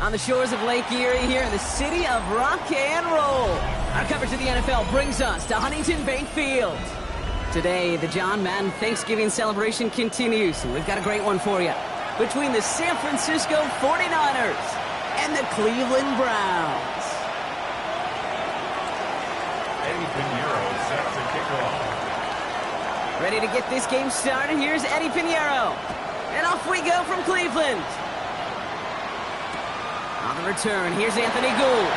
on the shores of Lake Erie here in the city of rock and roll. Our coverage of the NFL brings us to Huntington Bank Field. Today, the John Madden Thanksgiving celebration continues, and we've got a great one for you. Between the San Francisco 49ers and the Cleveland Browns. Eddie Pinheiro set to kick off. Ready to get this game started? Here's Eddie Pinheiro. And off we go from Cleveland. On the return, here's Anthony Gould.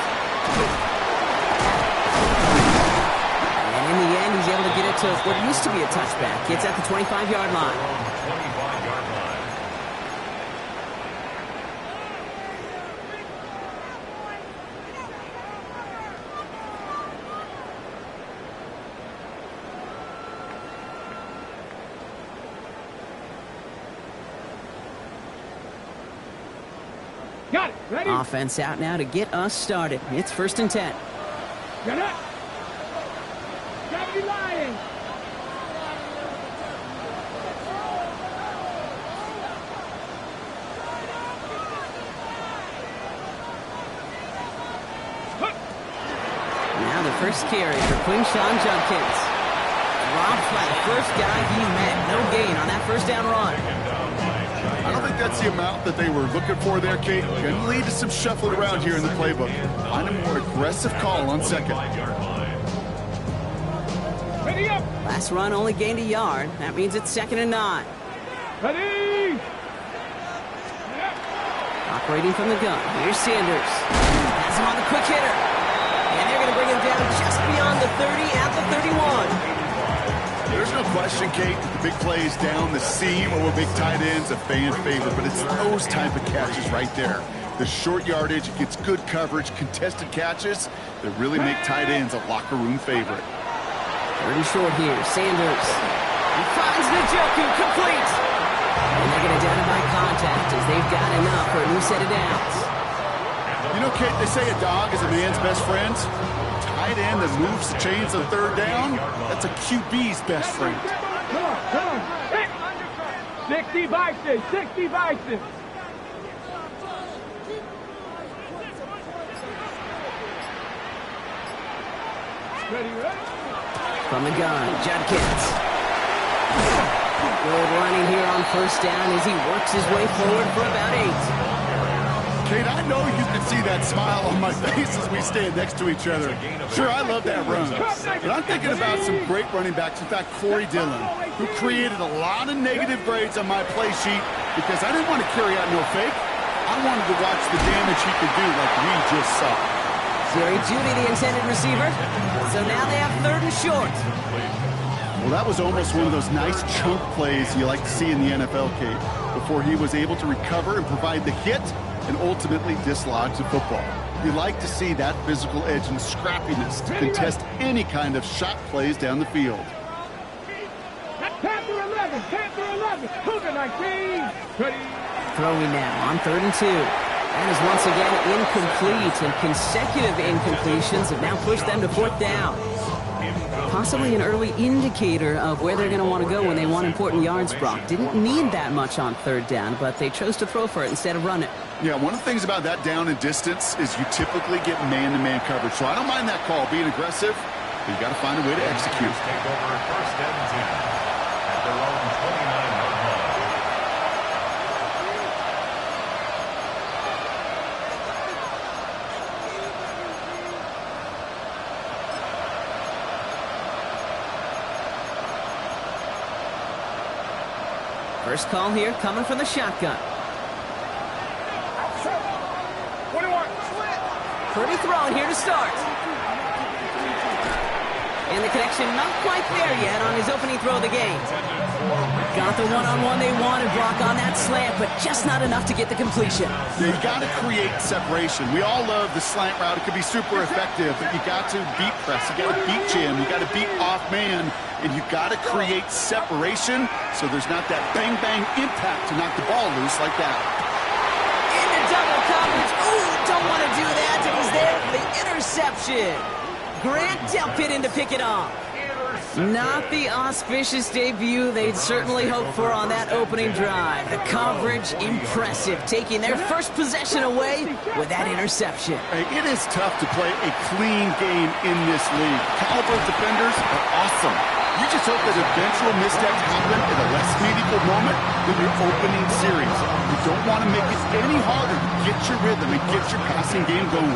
And in the end, he's able to get it to what used to be a touchback. It's at the 25-yard line. 25-yard line. Got it. Ready? Offense out now to get us started. It's 1st and 10. Got it. Gravity lying. Now the first carry for Quinshawn Judkins. Dropped by the first guy he met. No gain on that first down run. I don't think that's the amount that they were looking for there, Kate. Can lead to some shuffling around here in the playbook. Find a more aggressive call on second. Ready up. Last run only gained a yard. That means it's 2nd and 9. Ready. Operating from the gun. Here's Sanders. Has him on the quick hitter. And they're going to bring him down just beyond the 30 at the 31. There's no question, Kate, the big plays down the seam over big tight ends, a fan favorite, but it's those type of catches right there. The short yardage, it gets good coverage, contested catches that really make tight ends a locker room favorite. 3rd and short here, Sanders. He finds Njoku, complete. And they're going to down him by contact as they've got enough for a new set of downs. You know, Kate, they say a dog is a man's best friend. Tight end that moves the chains on 3rd down, that's a QB's best friend. Come on. 60 Bison. 60 Bison. Ready. From the gun, Judkins. Good running here on 1st down as he works his way forward for about 8. Kate, I know you can see that smile on my face as we stand next to each other. Sure, I love that run. But I'm thinking about some great running backs. In fact, Corey Dillon, who created a lot of negative grades on my play sheet because I didn't want to carry out no fake. I wanted to watch the damage he could do like we just saw. Jerry Jeudy, the intended receiver. So now they have 3rd and short. Well, that was almost one of those nice chunk plays you like to see in the NFL, Kate, before he was able to recover and provide the hit and ultimately dislodge the football. You like to see that physical edge and scrappiness to contest any kind of shot plays down the field. Panther 11. Panther 11. Cougar 19. Ready. Throwing now on 3rd and 2. That is once again incomplete, and consecutive incompletions have now pushed them to 4th down. Possibly an early indicator of where they're going to want to go when they want important yards, Brock. Didn't need that much on 3rd down, but they chose to throw for it instead of run it. Yeah, one of the things about that down and distance is you typically get man-to-man coverage. So I don't mind that call, being aggressive, but you got to find a way to execute. Take over 1st and 10 at their own 29-yard line. First call here coming from the shotgun. Pretty throwing here to start. And the connection not quite there yet on his opening throw of the game. Got the one-on-one they wanted, Brock, on that slant, but just not enough to get the completion. Yeah, you got to create separation. We all love the slant route. It can be super effective, but you got to beat press. You got to beat jam. You got to beat off man, and you got to create separation so there's not that bang-bang impact to knock the ball loose like that. Into double coverage. Ooh, don't want to do that. It was there for the interception. Grant Delpit in to pick it off. Not the auspicious debut they'd certainly hoped for on that opening drive. The coverage, impressive, taking their first possession away with that interception. Hey, it is tough to play a clean game in this league. Caliber of defenders are awesome. You just hope that eventual missteps happen at a less meaningful moment than your opening series. You don't want to make it any harder to get your rhythm and get your passing game going.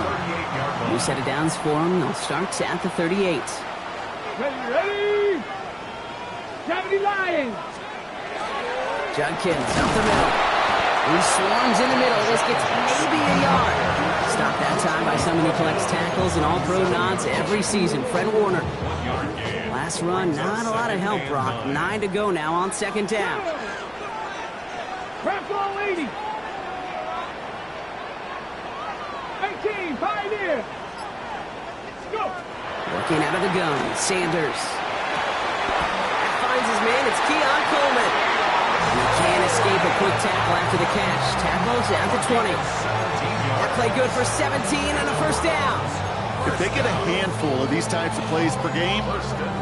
New set of downs for them. They'll start at the 38. Ready? 70 Lions. Judkins up the middle. He swarms in the middle. This gets maybe a yard. Stopped that time by someone who collects tackles and all-pro nods every season, Fred Warner. Last run, not a lot of help, Brock. 9 to go now on second down. Press all 80. 18, Pioneer. Let's go. Working out of the gun, Sanders. Finds his man, it's Keon Coleman. And he can't escape a quick tackle after the catch. Tackles at the 20. That play good for 17 and a first down. If they get a handful of these types of plays per game,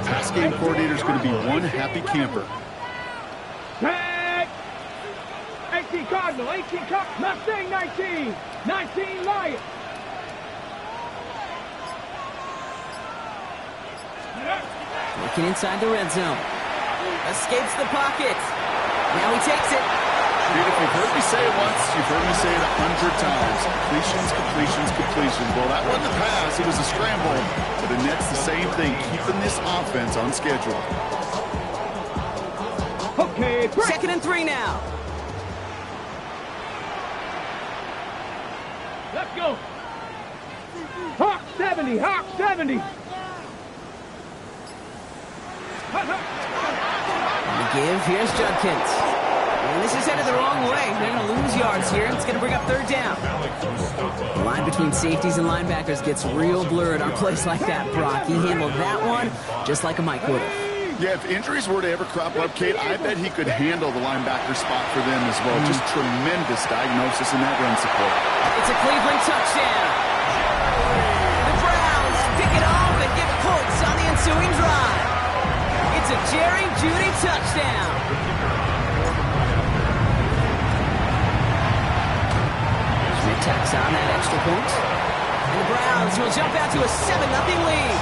pass game coordinator's going to be one happy camper. Tag. 18 Cardinal, 18 Cardinal. Mustang 19. 19 Lions. Looking inside the red zone. Escapes the pocket. Now he takes it. Dude, if you've heard me say it once, you've heard me say it 100 times. Completions, completions, completions. Well, that wasn't a pass. It was a scramble. But the Nets, the same thing, keeping this offense on schedule. Okay, break. 2nd and 3 now. Let's go. Hawk 70, Hawk 70. The give, here's Judkins. And this is headed the wrong way. They're going to lose yards here. It's going to bring up third down. The line between safeties and linebackers gets real blurred on plays like that, Brock. He handled that one just like a Mike would have. Yeah, if injuries were to ever crop up, Kate, I bet he could handle the linebacker spot for them as well. Just tremendous diagnosis in that run support. It's a Cleveland touchdown. The Browns pick it off and give points on the ensuing drive. It's a Jerry Jeudy touchdown. Schmidt tacks on that extra point. And the Browns will jump out to a 7-0 lead.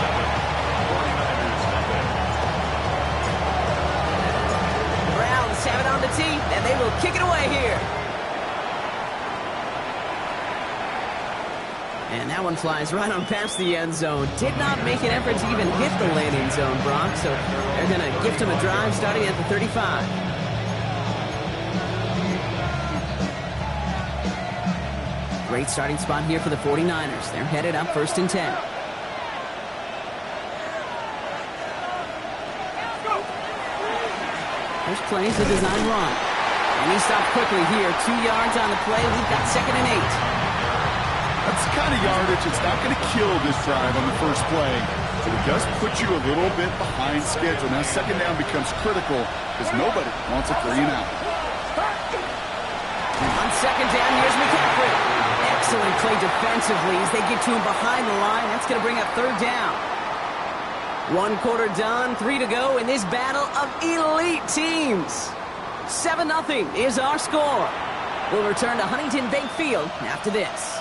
The Browns have it on the tee, and they will kick it away here. And that one flies right on past the end zone. Did not make an effort to even hit the landing zone, Brock. So they're going to gift him a drive starting at the 35. Great starting spot here for the 49ers. They're headed up 1st and 10. First play is a design run. And he stopped quickly here. 2 yards on the play. We've got 2nd and 8. That's the kind of yardage that's not going to kill this drive on the first play, but it does put you a little bit behind schedule. Now, second down becomes critical because nobody wants a 3 and out. On second down, here's McCaffrey. Excellent play defensively as they get to him behind the line. That's going to bring up third down. 1 quarter done, 3 to go in this battle of elite teams. 7-0 is our score. We'll return to Huntington Bank Field after this.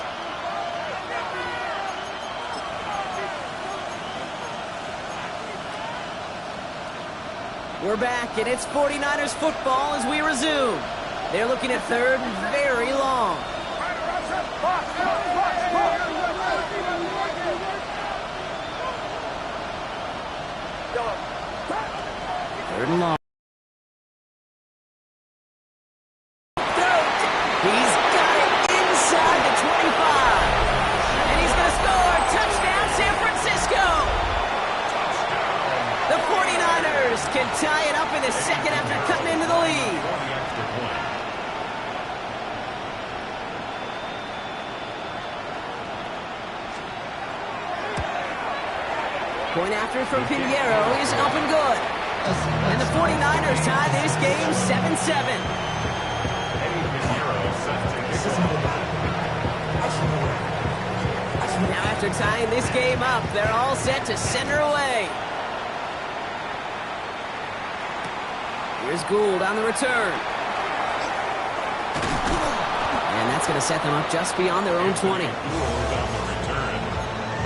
We're back, and it's 49ers football as we resume. They're looking at third and very long. Third and long. He's got it inside the 25. And he's going to score. Touchdown, San Francisco. The 49ers can tie it up in the second after cutting into the lead. Point after from Pinheiro is up and good. And the 49ers tie this game 7-7. Now after tying this game up, they're all set to send her away. Here's Gould on the return. And that's going to set them up just beyond their own 20. On the return.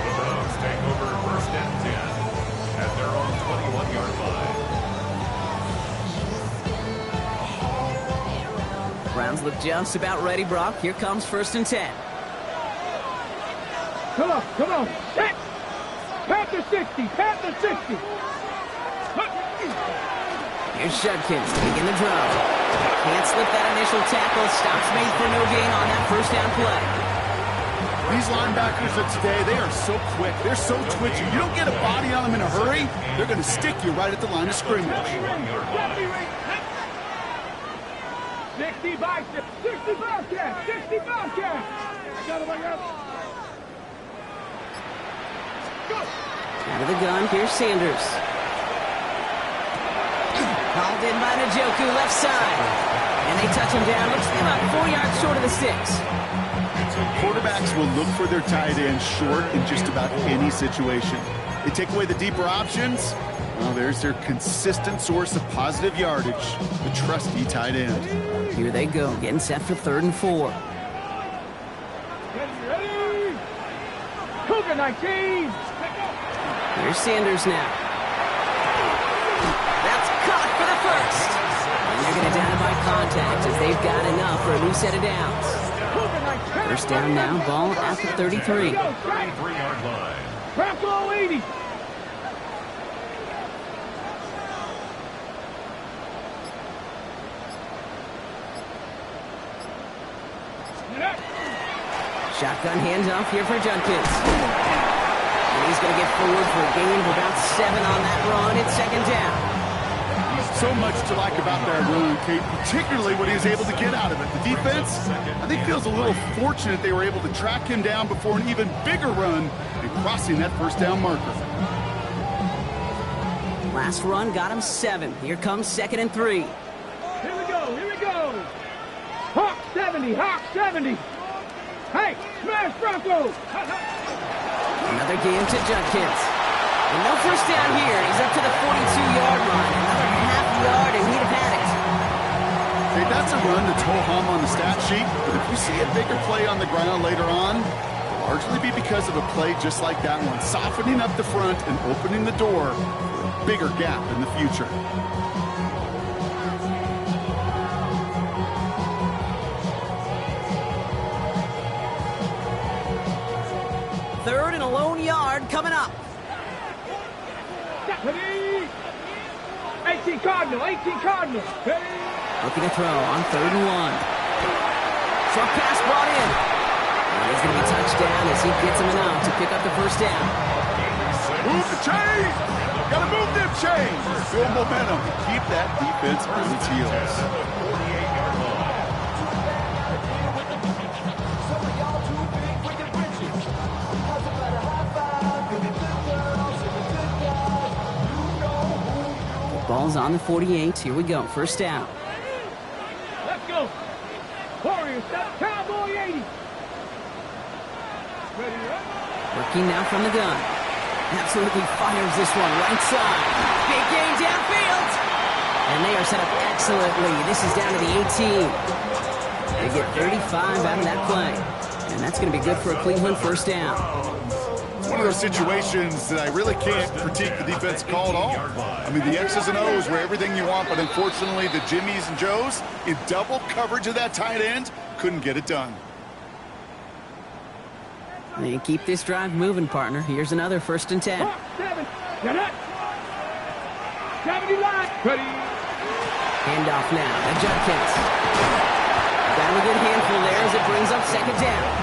The Browns take over first and 10 at their own 21-yard line. Browns look just about ready, Brock. Here comes first and 10. Come on, come on. Set. Pat the 60, pat the 60. Here's Judkins taking the drop. Can't slip that initial tackle. Stops made for no gain on that first down play. These linebackers of today, they are so quick. They're so twitchy. You don't get a body on them in a hurry, they're going to stick you right at the line of scrimmage. 60 bicep, 60 bobcat, 60 bobcat. I got him. Out of the gun, here's Sanders. Hauled in by Njoku, left side. And they touch him down. Looks to be about 4 yards short of the 6. Quarterbacks will look for their tight end short in just about any situation. They take away the deeper options. Well, there's their consistent source of positive yardage, the trusty tight end. Here they go, getting set for 3rd and 4. Ready? Cougar 19. Here's Sanders now. That's caught for the first. And they're going to down it by contact as they've got enough for a new set of downs. First down now, ball at the 33. 33-yard line. Bronco 80. Shotgun handoff here for Judkins. And he's going to get forward for a gain of about 7 on that run. It's 2nd down. So much to like about that run, Kate, particularly what he was able to get out of it. The defense, I think, feels a little fortunate they were able to track him down before an even bigger run and crossing that first down marker. Last run got him 7. Here comes 2nd and 3. Here we go, here we go. Hawk 70, Hawk 70. Hey, smash Bronco. Another game to Judkins. And no first down here. He's up to the 42-yard line. Another half yard, and he'd have had it. Hey, that's a run that's ho-hum on the stat sheet, but if you see a bigger play on the ground later on, it'll largely be because of a play just like that one, softening up the front and opening the door for a bigger gap in the future. Third and a lone yard coming up. 18 Cardinal, 18 Cardinal. Looking to throw on 3rd and 1. Short pass brought in. And he's going to be touched down as he gets him enough to pick up the first down. Move the chains! Gotta move them chains! Build momentum. Keep that defense on its heels. 48-yard line. Ball's on the 48. Here we go. First down. Let's go. Warriors, that's Cowboy 80. Ready, Working now from the gun. Absolutely fires this one right side. Big gain downfield. And they are set up excellently. This is down to the 18. They get 35 out of that play. And that's going to be good for a Cleveland first down. It's one of those situations that I really can't critique the defense call at all. I mean, the X's and O's were everything you want, but unfortunately the Jimmies and Joes in double coverage of that tight end couldn't get it done. They keep this drive moving, partner. Here's another 1st and 10. 7. Get it. 70 line. Ready. Handoff now to Judkins. Got a good handful there as it brings up 2nd down.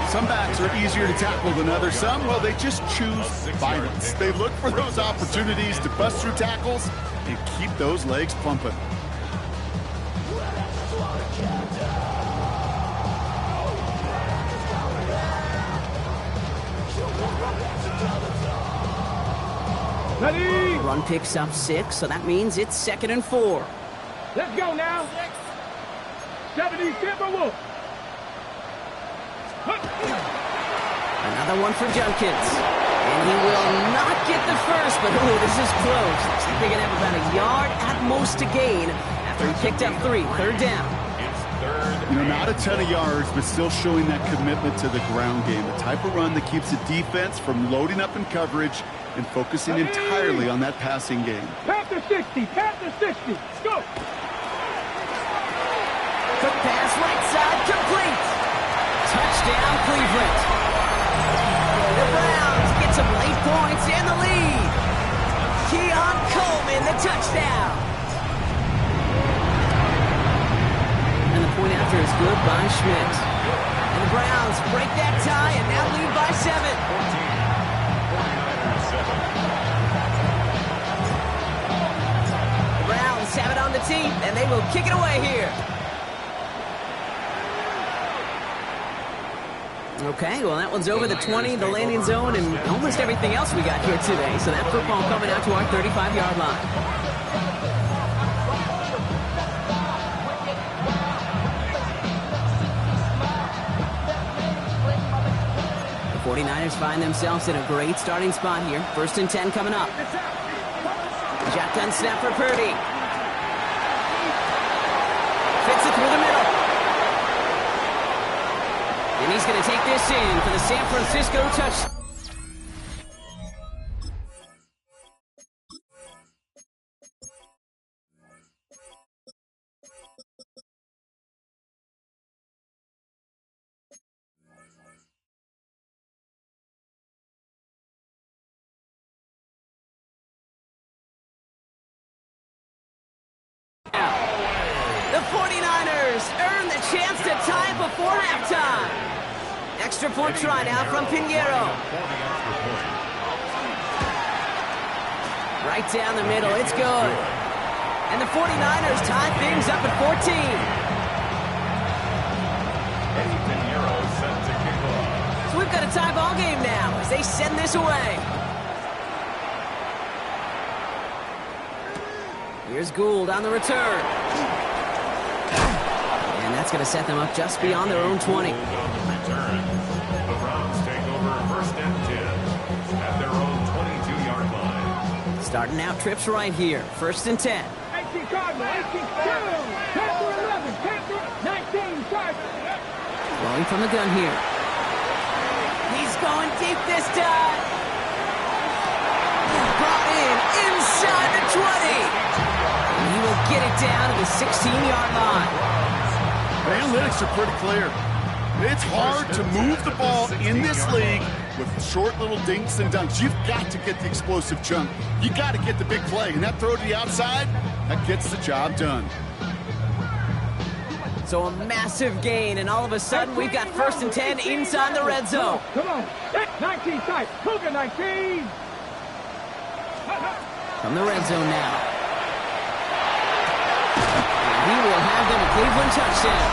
Some backs are easier to tackle than others. Some, well, they just choose violence. They look for those opportunities to bust through tackles and keep those legs pumping. Ready. Run picks up 6, so that means it's 2nd and 4. Let's go now. 70 Timberwolf. Another one for Judkins. And he will not get the first, but ooh, this is close. Looks like they're going to have about a yard at most to gain after he picked up 3. Third down. You know, not a ton of yards, but still showing that commitment to the ground game. The type of run that keeps the defense from loading up in coverage and focusing entirely on that passing game. Panther 60, Panther 60. Let's go. Quick pass right side, complete. Touchdown, Cleveland. The Browns get some late points in the lead. Keon Coleman, the touchdown. And the point after is good by Schmidt. And the Browns break that tie and now lead by 7. The Browns have it on the tee, and they will kick it away here. Okay, well, that one's over the 20, the landing zone, and almost everything else we got here today. So that football coming out to our 35-yard line. The 49ers find themselves in a great starting spot here. 1st and 10 coming up. Shotgun snap for Purdy. Fits it through the middle. And he's going to take this in for the San Francisco touchdown. The 49ers earn the chance to tie it before halftime. Extra point try now from Pinheiro. Right down the middle, it's good. And the 49ers tie things up at 14. Eddie Pinheiro set to kick off. So we've got a tie ball game now as they send this away. Here's Gould on the return. And that's going to set them up just beyond their own 20. On the return, the Browns take over 1st and 10 at their own 22-yard line. Starting out trips right here. 1st and 10. 18 Cardinal, 18 Panther 11, Panther 19, Cardinal. Rolling from the gun here. He's going deep this time. Brought in inside the 20. And he will get it down to the 16-yard line. The analytics are pretty clear. It's hard to move the ball in this league with short little dinks and dunks. You've got to get the explosive chunk. You got to get the big play. And that throw to the outside, that gets the job done. So a massive gain, and all of a sudden we've got 1st and 10 inside the red zone. Come on. 19 tight. Cougar 19. From the red zone now. He will have them a Cleveland touchdown.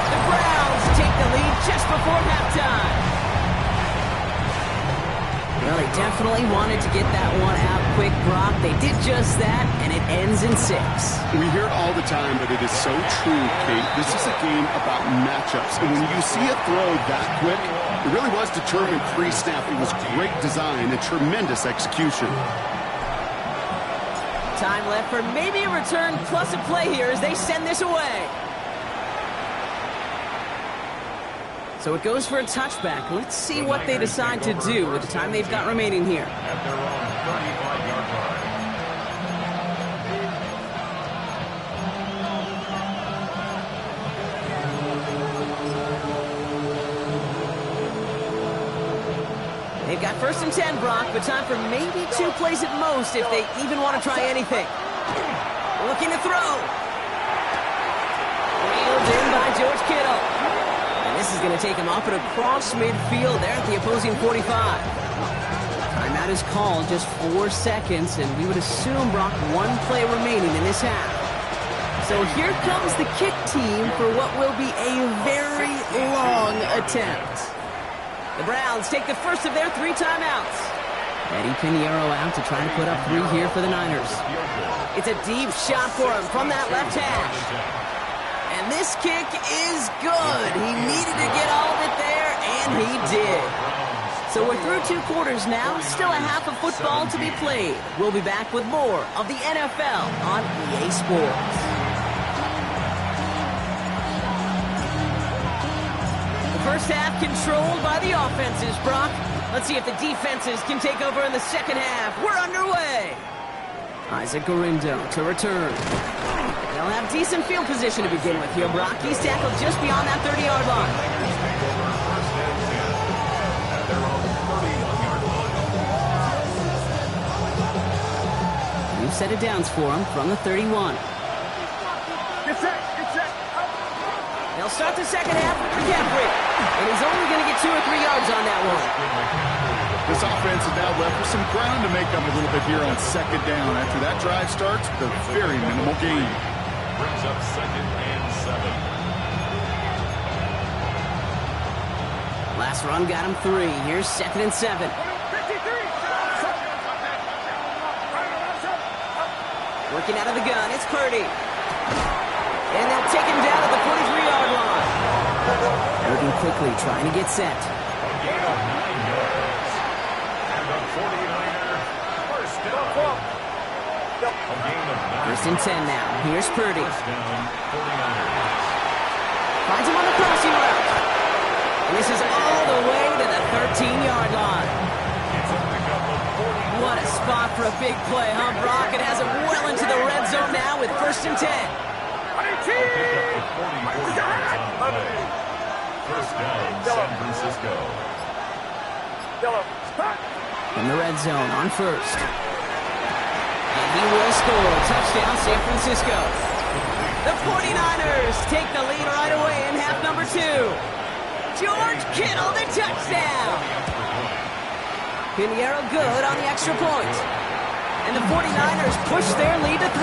The Browns take the lead just before halftime. Well, they definitely wanted to get that one out quick, Brock. They did just that, and it ends in 6. We hear it all the time, but it is so true, Kate. This is a game about matchups. And when you see a throw that quick, it really was determined pre-snap. It was great design and tremendous execution. Time left for maybe a return plus a play here as they send this away. So it goes for a touchback. Let's see what they decide to do with the time they've got remaining here. At their own 35-yard line. They've got 1st and 10, Brock, but time for maybe 2 plays at most if they even want to try anything. Looking to throw. Reeled in by George Kittle. And this is going to take him off and across midfield there at the opposing 45. Timeout is called, just 4 seconds, and we would assume, Brock, 1 play remaining in this half. So here comes the kick team for what will be a very long attempt. The Browns take the first of their 3 timeouts. Eddie Pinheiro out to try and put up 3 here for the Niners. It's a deep shot for him from that left hash. And this kick is good. He needed to get all of it there, and he did. So we're through 2 quarters now, still a half of football to be played. We'll be back with more of the NFL on EA Sports. The first half controlled by the offenses, Brock. Let's see if the defenses can take over in the second half. We're underway. Isaac Garindo to return. They'll have decent field position to begin with here, Brock. He's tackled just beyond that 30-yard line. New set of downs for him from the 31. Get set, get set. They'll start the second half with McCaffrey, and he's only going to get 2 or 3 yards on that one. This offense is now left with some ground to make up a little bit here on second down after that drive starts with a very minimal gain. Brings up 2nd and 7. Last run got him 3. Here's 2nd and 7. Working out of the gun, it's Purdy. And they'll take him down at the 43-yard line. Moving quickly, trying to get set. A gain of 9 yards. And the 49er first down. A gain of 9. First and 10 now. Here's Purdy. First down, 49ers. Finds him on the crossing route. And this is all the way to the 13-yard line. It's a pickup of 40. What a spot for a big play, huh, Brock? It has him well into the red zone now with 1st and 10. Pickup of 44 yards on the play. First down, San Francisco. In the red zone on 1st. And he will score. Touchdown, San Francisco. The 49ers take the lead right away in half number 2. George Kittle, the touchdown. Pinheiro good on the extra point. And the 49ers push their lead to 3.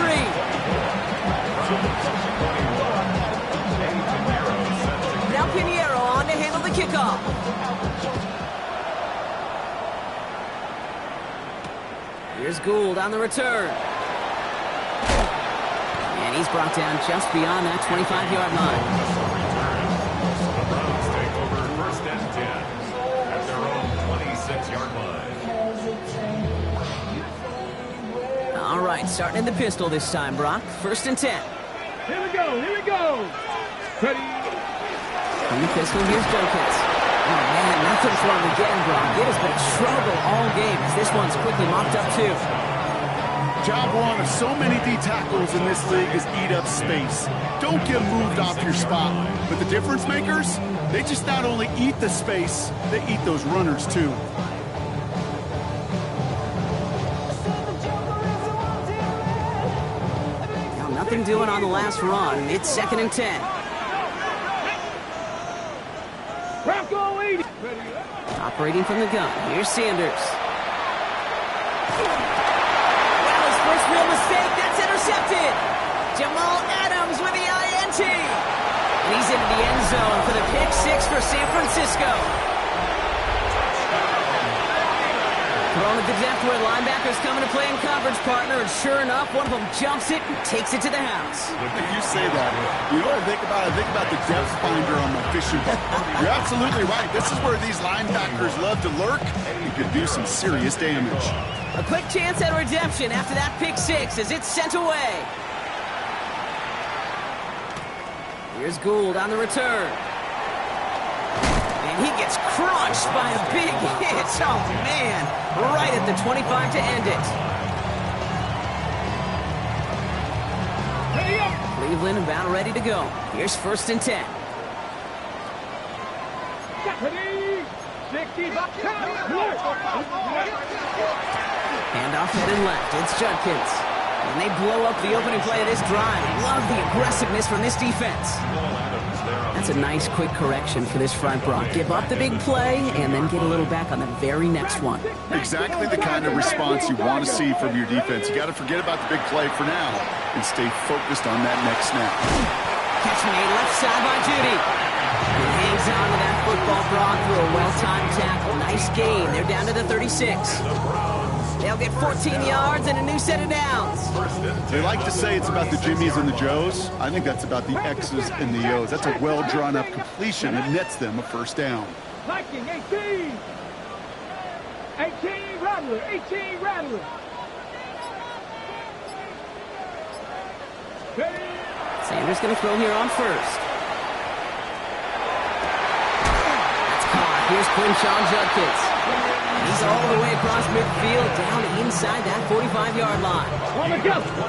Now Pinheiro on to handle the kickoff. Here's Gould on the return. And he's brought down just beyond that 25-yard line. The Browns take over 1st and 10 at their own 26-yard line. All right, starting in the pistol this time, Brock. 1st and 10. Here we go, here we go. Ready. From the pistol, here's Dukins. Oh, man, nothing for him again, Brock. It has been a struggle all game as this one's quickly mopped up, too. Job one of so many D tackles in this league is eat up space. Don't get moved off your spot. But the difference makers, they just not only eat the space, they eat those runners, too. Now, nothing doing on the last run. It's 2nd and 10. Bronco 80. Operating from the gun. Here's Sanders. Well, his first real mistake. That's intercepted. Jamal Adams with the INT. And he's into the end zone for the pick 6 for San Francisco. Thrown at the depth where linebackers coming to play in coverage, partner, and sure enough, one of them jumps it and takes it to the house. If you say that, you know what I think about? I think about the depth finder on my fishing boat. You're absolutely right. This is where these linebackers love to lurk. You could do some serious damage. A quick chance at redemption after that pick 6 as it's sent away. Here's Gould on the return. And he gets crunched by a big hit. Oh, man. Right at the 25 to end it. Ready up. Cleveland about ready to go. Here's 1st and 10. Ready. 60. Handoff headed left. It's Judkins. And they blow up the opening play of this drive. Love the aggressiveness from this defense. That's a nice quick correction for this front, Brock. Give up the big play and then get a little back on the very next one. Exactly the kind of response you want to see from your defense. You got to forget about the big play for now and stay focused on that next snap. Catch made left side by Judy. He hangs on to that football, Brock, through a well-timed tackle. Nice gain. They're down to the 36. They'll get 14 yards and a new set of downs. They like to say it's about the Jimmies and the Joes. I think that's about the X's and the O's. That's a well-drawn-up completion that nets them a first down. Viking 18. 18 Rattler, 18 Rattler. Sanders going to throw here on first. That's caught. Here's Quinshawn Judkins. He's all the way across midfield, down inside that 45-yard line.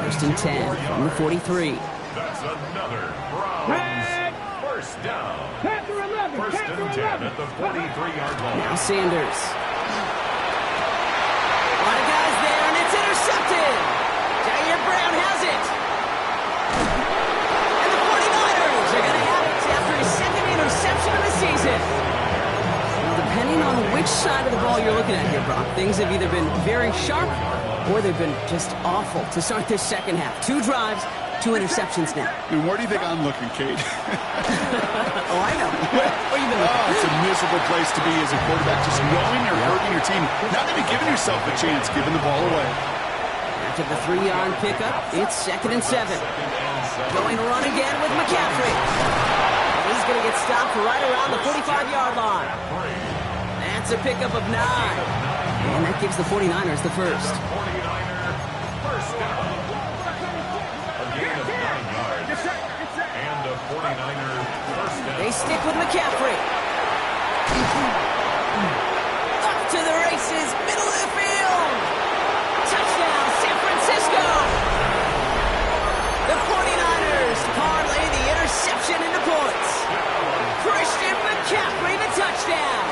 First and 10 from the 43. That's another Browns first down. First and 10 at the 43-yard line. Now Sanders. A lot of guys there, and it's intercepted. Jair Brown has it. And the 49ers are going to have it after his second interception of the season. Well, depending on which side of the ball you're looking at here, Brock, things have either been very sharp or they've been just awful to start this second half. 2 drives, 2 interceptions now. And where do you think I'm looking, Kate? Oh, I know. Where you been looking? Oh, it's a miserable place to be as a quarterback, just knowing you're hurting your team, not even giving yourself a chance, giving the ball away. After the 3-yard pickup, it's 2nd and 7. Going to run again with McCaffrey. And he's going to get stopped right around the 45-yard line. That's a pickup of 9. And that gives the 49ers the first. 49er first down. A gain of 9 yards. And a 49er first down. They stick with McCaffrey. Up to the races, middle of the field. Touchdown, San Francisco. The 49ers parlay the interception into points. Christian McCaffrey to touchdown.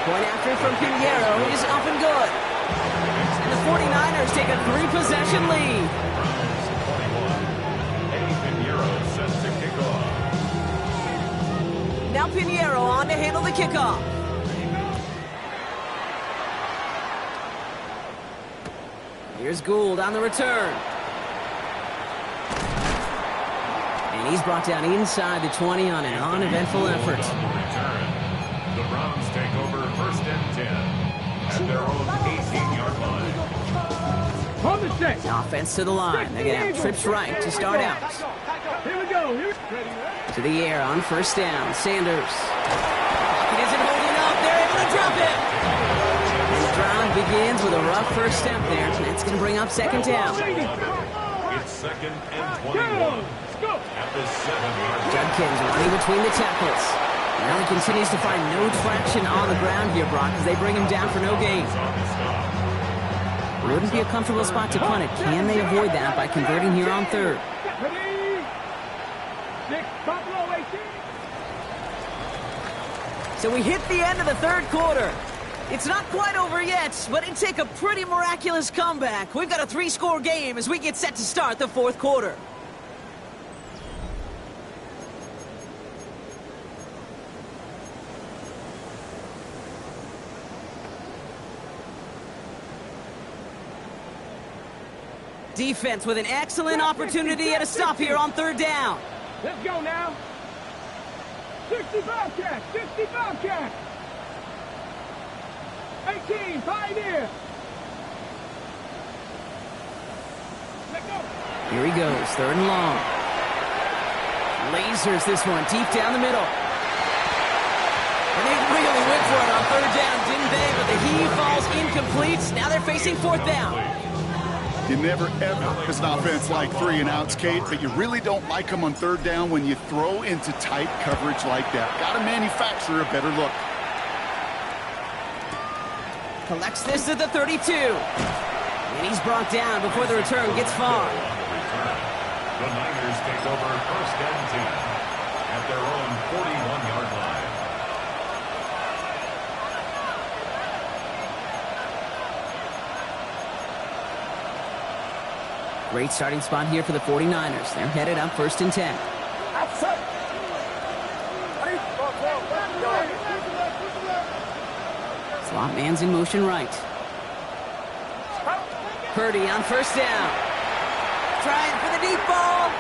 Point after from Pinheiro is up and good. And the 49ers take a 3-possession lead. Now Pinheiro on to handle the kickoff. Here's Gould on the return. And he's brought down inside the 20 on an uneventful effort. The Browns take over first and 10 at their own 18-yard line. On the set. Offense to the line. They're going to have trips right to start out. Here we go. To the air on first down. Sanders. It isn't holding up. They're able to drop it. And the drive begins with a rough first step there. That's going to bring up 2nd down. It's 2nd and 21 at the 7-yard line. Judkins running between the tackles. Now he continues to find no traction on the ground here, Brock, as they bring him down for no gain. Wouldn't be a comfortable spot to punt it. Can they avoid that by converting here on 3rd? So we hit the end of the 3rd quarter. It's not quite over yet, but it'd take a pretty miraculous comeback. We've got a 3-score game as we get set to start the 4th quarter. Defense with an excellent opportunity at a stop here on 3rd down. Let's go now. 65 catch, 65 catch. 18, Pioneer. Let go. Here he goes, 3rd and long. Lasers this one deep down the middle. And they really went for it on 3rd down, didn't they? But the heave falls incomplete. Now they're facing 4th down. You never, ever, as an offense, like 3-and-outs, Kate, but you really don't like them on 3rd down when you throw into tight coverage like that. Got to manufacture a better look. Collects this at the 32. And he's brought down before the return gets far. The Niners take over first and 10 at their own 41-yard line. Great starting spot here for the 49ers. They're headed up 1st and 10. Slot man's in motion right. Purdy on 1st down. Trying for the deep ball.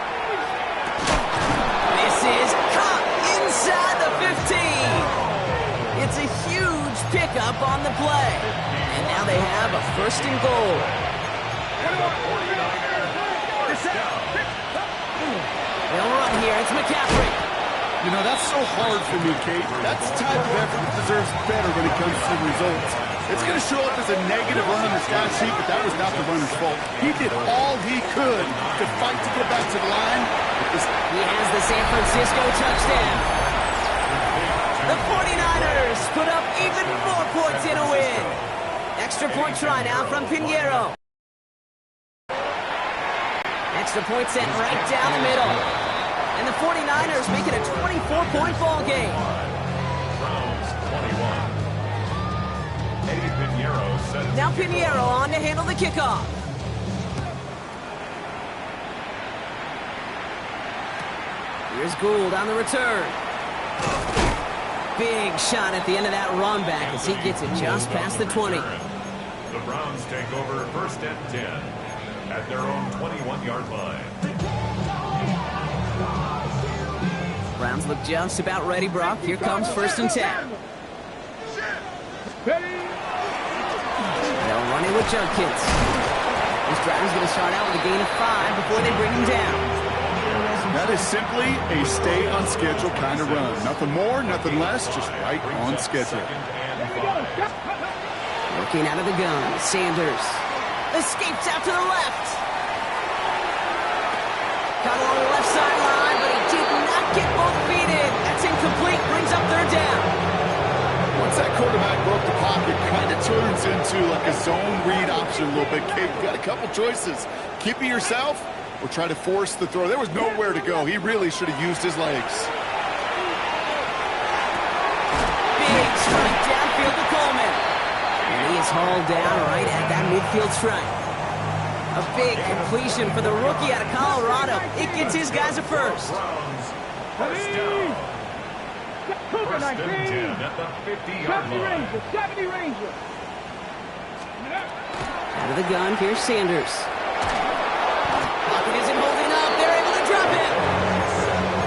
This is caught inside the 15. It's a huge pickup on the play. And now they have a 1st and goal. They'll run here. It's McCaffrey. You know, that's so hard for me, Kate. That's the type of effort that deserves better when it comes to the results. It's going to show up as a negative run on the stat sheet, but that was not the runner's fault. He did all he could to fight to get back to the line. He has the San Francisco touchdown. The 49ers put up even more points in a win. Extra point try now from Pinheiro. Extra point sent right down the middle. And the 49ers make it a 24-point ball game. Browns 21. Eddie Pinheiro sets. Now Pinheiro on to handle the kickoff. Here's Gould on the return. Big shot at the end of that run back as he gets it just past the 20. The Browns take over first and 10 at their own 21-yard line. Browns look just about ready, Brock. Here comes first and 10. They'll run it with Judkins. This drive is going to start out with a gain of 5 before they bring him down. That is simply a stay-on-schedule kind of run. Nothing more, nothing less, just right on schedule. Working out of the gun, Sanders escapes out to the left. Caught along the left sideline, but he did not get both feet in. That's incomplete, brings up third down. Once that quarterback broke the pocket, kind of turns into like a zone read option a little bit. Kate, you got a couple choices. Keep it yourself or try to force the throw. There was nowhere to go. He really should have used his legs. Big strike downfield to Coleman. And he is hauled down right at that midfield stripe. A big completion for the rookie out of Colorado. It gets his guys a first. First down. First and 10 at the 50-yard line. 70 Ranger. Out of the gun, here's Sanders. Pocket isn't holding up. They're able to drop him.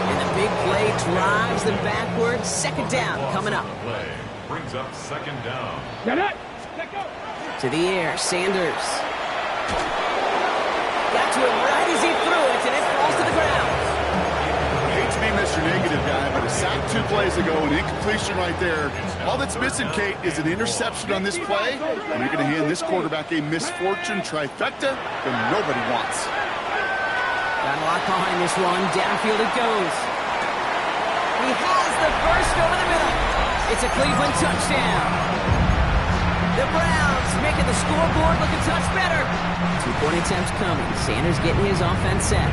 And the big play drives them backwards. Second down coming up. Play brings up second down. To the air, Sanders. Got to him right as he threw it, and it falls to the ground. Hate to be Mr. Negative guy, but a sack 2 plays ago, an incompletion right there. All that's missing, Kate, is an interception on this play, and you're going to hand this quarterback a misfortune trifecta that nobody wants. Got a lot behind this one. Downfield it goes. He has the first over the middle. It's a Cleveland touchdown. The Browns making the scoreboard look a touch better. 2-point attempts coming. Sanders getting his offense set.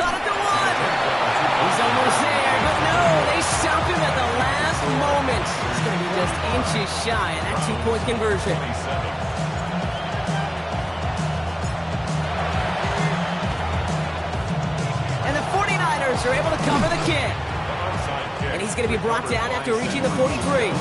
Caught at the 1. He's almost there, but no, they stop him at the last moment. It's going to be just inches shy of that 2-point conversion. And the 49ers are able to cover the kick. And he's going to be brought down after reaching the 43.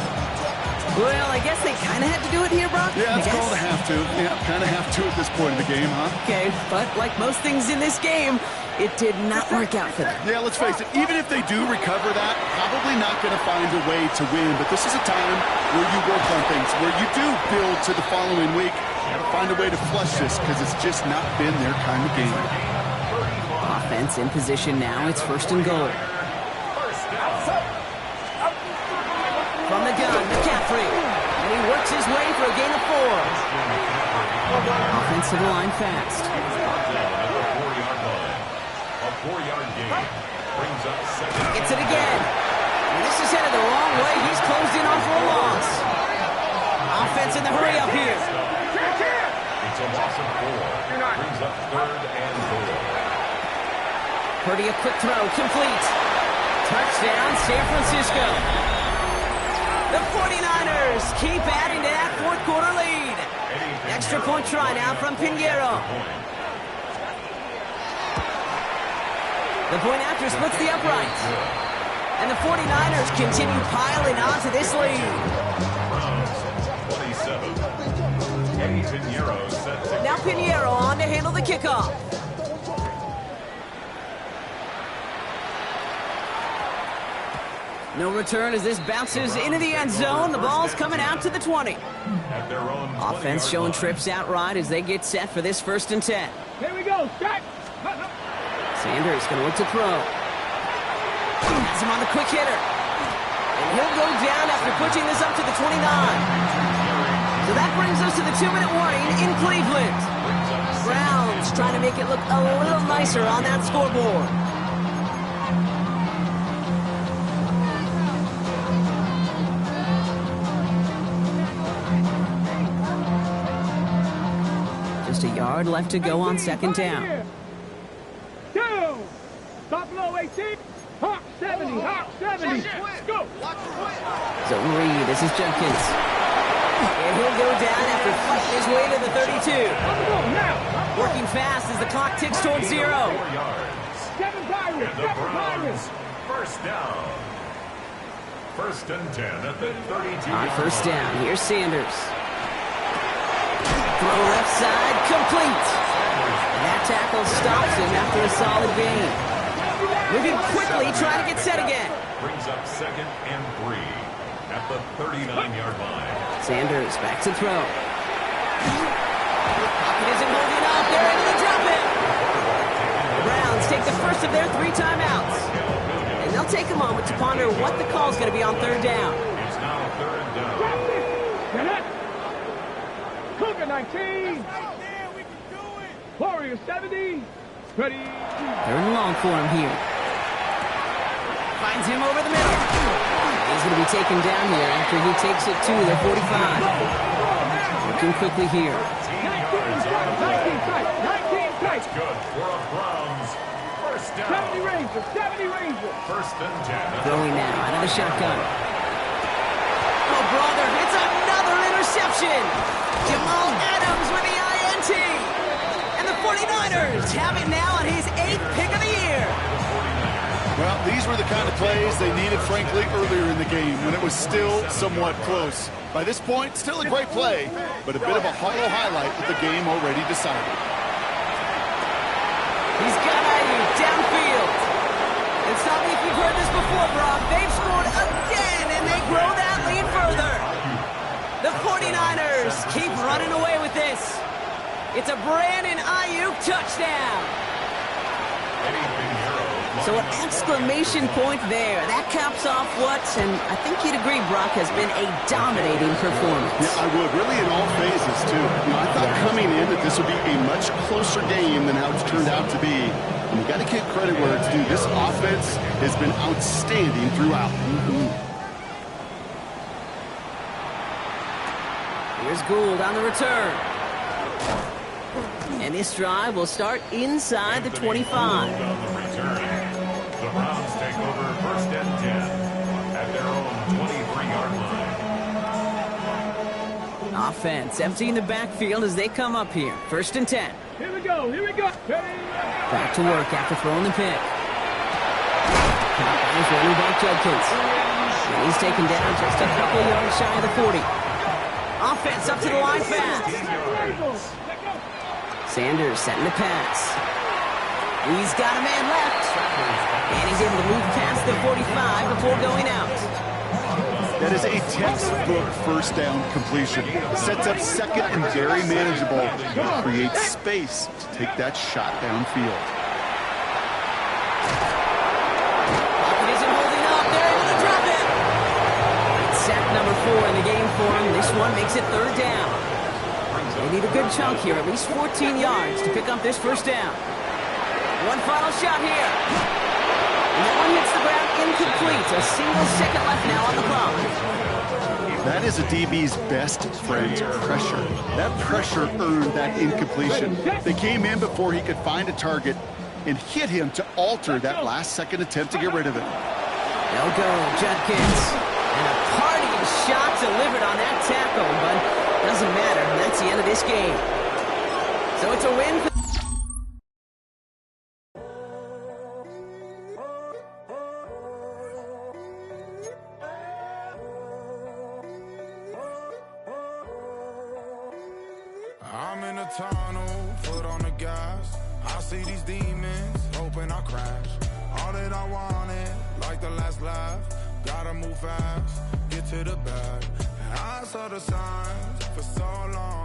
Well, I guess they kind of had to do it here, Brock. Yeah, it's called a have to. Yeah, kind of have to at this point in the game, huh? Okay, but like most things in this game, it did not work out for them. Yeah, let's face it, even if they do recover that, probably not going to find a way to win. But this is a time where you work on things, where you do build to the following week. You got to find a way to flush this because it's just not been their kind of game. Offense in position now. It's first and goal. From the gun, McCaffrey. And he works his way for a gain of 4. Offense to the line fast. A 4-yard gain brings up second. Gets it again. And this is headed the wrong way. He's closed in on for a loss. Offense in the hurry up here. It's a loss of 4. Brings up third and goal. Purdy a quick throw, complete. Touchdown, San Francisco. The 49ers keep adding to that fourth quarter lead. Extra point try now from Pinheiro. The point after splits the uprights. And the 49ers continue piling on to this lead. Browns 27. Eddie Pinheiro set to Now Pinheiro on to handle the kickoff. No return as this bounces into the end zone. The ball's coming out to the 20. At their own Offense 20-yard showing line. trips outright as they get set for this 1st and 10. Here we go, set. Sanders going to look to throw. Has him on the quick hitter. And he'll go down after pushing this up to the 29. So that brings us to the 2-minute warning in Cleveland. Browns trying to make it look a little nicer on that scoreboard. Just a yard left to go on 2nd down. 2. Stop below 18. Hawk 70. Hawk 70. Let's go. Zone read. This is Jenkins. And he'll go down after fighting his way to the 32. Now. Working fast as the clock ticks towards 0. 4 yards. 7 Pirates. And the 7 Pirates. Browns, first down. 1st and 10 at the 32. On 1st down, here's Sanders. Throw left side, complete. And that tackle stops him after a solid gain. Moving quickly, trying to get set again. Brings up 2nd and 3 at the 39-yard line. Sanders back to throw. Pocket isn't holding up. They're able to drop it. The Browns take the first of their 3 timeouts. And they'll take a moment to ponder what the call is going to be on 3rd down. It's now 3rd down. Get it. Cougar 19. Warrior 70. Ready. 3rd and long for him here. Finds him over the middle. He's going to be taken down here after he takes it to the 45. Looking quickly here. 19 tight. 19 tight. Good for a Browns. First down. 70 Rangers. 70 Rangers. 1st and 10. Throwing now out of the shotgun. Oh, brother, it's another interception. Jamal Adams with the INT. And the 49ers have it now on his 8th pick of the year. Well, these were the kind of plays they needed, frankly, earlier in the game when it was still somewhat close. By this point, still a great play, but a bit of a hollow highlight with the game already decided. He's got Ayuk downfield. And stop me if you've heard this before, Brock. They've scored again, and they grow that lead further. The 49ers keep running away with this. It's a Brandon Ayuk touchdown. So an exclamation point there. That caps off what, and I think you'd agree, Brock, has been a dominating performance. Yeah, I would. Really in all phases, too. I thought coming in that this would be a much closer game than how it's turned out to be. And you got to give credit where it's due. This offense has been outstanding throughout. Here's Gould on the return. And this drive will start inside the 25. On the return. The Browns take over 1st and 10 at their own 23-yard line. Offense emptying the backfield as they come up here. 1st and 10. Here we go. Here we go. Back to work after throwing the pick. Here's running back Judkins. And he's taken down just a couple yards shy of the 40. Offense up to the line fast. Sanders setting the pass. He's got a man left. And he's able to move past the 45 before going out. That is a textbook 1st down completion. Sets up 2nd and very manageable. Creates space to take that shot downfield. Pocket isn't holding up. They're able to drop it. It's sack number 4 in the game for him. This one makes it 3rd down. They need a good chunk here, at least 14 yards to pick up this 1st down. One final shot here. And that one hits the ground incomplete. A single second left now on the clock. That is a DB's best friend, pressure. That pressure earned that incompletion. They came in before he could find a target and hit him to alter that last-second attempt to get rid of it. They'll go, Judkins. And a parting shot delivered on that tackle, but doesn't matter. That's the end of this game. So it's a win for... I'm in a tunnel, foot on the gas. I see these demons, hoping I crash. All that I wanted, like the last laugh. Gotta move fast, get to the bag. I saw the signs for so long.